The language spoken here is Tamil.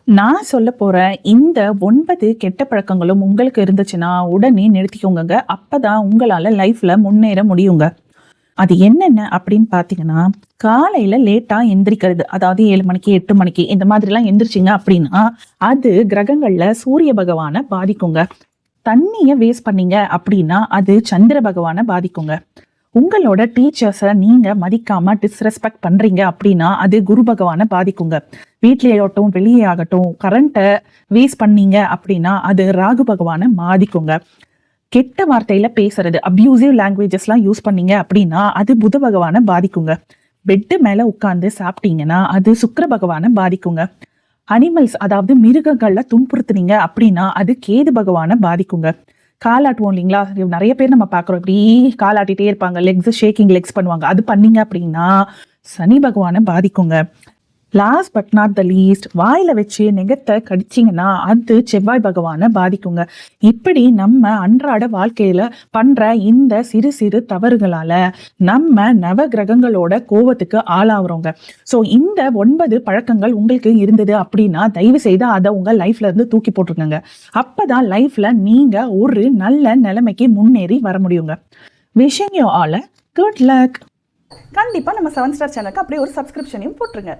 நான் சொல்லப் போற இந்த 9 கெட்ட பழக்கங்களும் உங்களுக்கு இருந்துச்சுன்னா, உடனே நிறுத்திக்கோங்கங்க. அப்பதான் உங்களால லைஃப்ல முன்னேற முடியுங்க. அது என்னென்ன அப்படின்னு பார்த்தீங்கன்னா, காலையில லேட்டா எந்திரிக்கிறது. அதாவது 7 மணிக்கு, 8 மணிக்கு இந்த மாதிரிலாம் எந்திரிச்சீங்க அப்படின்னா, அது கிரகங்கள்ல சூரிய பகவான பாதிக்குங்க. தண்ணிய வேஸ்ட் பண்ணீங்க அப்படின்னா, அது சந்திர பகவான பாதிக்குங்க. உங்களோட டீச்சர்ஸ நீங்க மதிக்காம டிஸ்ரெஸ்பெக்ட் பண்றீங்க அப்படின்னா, அது குரு பகவான பாதிக்குங்க. வீட்லயாகட்டும், வெளியே ஆகட்டும், கரண்ட்ட வேஸ்ட் பண்ணீங்க அப்படின்னா, அது ராகு பகவான பாதிக்குங்க. கெட்ட வார்த்தையில பேசுறது, அப்யூசிவ் லாங்குவேஜஸ்லாம் யூஸ் பண்ணீங்க அப்படின்னா, அது புத பகவான பாதிக்குங்க. பெட்டு மேல உட்கார்ந்து சாப்பிட்டீங்கன்னா, அது சுக்கிர பகவான பாதிக்குங்க. அனிமல்ஸ் அதாவது மிருகங்கள்ல துன்புறுத்துனீங்க அப்படின்னா, அது கேது பகவான பாதிக்குங்க. காலாட்டுவோம் இல்லைங்களா? நெறைய பேர் நம்ம பார்க்குறோம். இப்படி காலாட்டிட்டே இருப்பாங்க. ஷேக்கிங் லெக்ஸ் பண்ணுவாங்க. அது பண்ணீங்க அப்படின்னா, சனி பகவான பாதிக்குங்க. Last but not the least வாயில வச்சு நெகத்த கடிச்சீங்கன்னா, அது செவ்வாய் பகவான பாதிக்குங்க. இப்படி நம்ம அன்றாட வாழ்க்கையில பண்ற இந்த சிறு சிறு தவறுகளால நம்ம நவ கிரகங்களோட கோவத்துக்கு ஆளாகுறோங்க. ஸோ இந்த 9 பழக்கங்கள் உங்களுக்கு இருந்தது அப்படின்னா, தயவு செய்து அத உங்க லைஃப்ல இருந்து தூக்கி போட்டுருங்கங்க. அப்பதான் லைஃப்ல நீங்க ஒரு நல்ல நிலைமைக்கு முன்னேறி வர முடியுங்க. Wishing you all a good luck. கண்டிப்பா நம்ம 7 ஸ்டார் சேனலுக்கு அப்படியே ஒரு சப்ஸ்கிரிப்ஷனையும் போட்டுருங்க.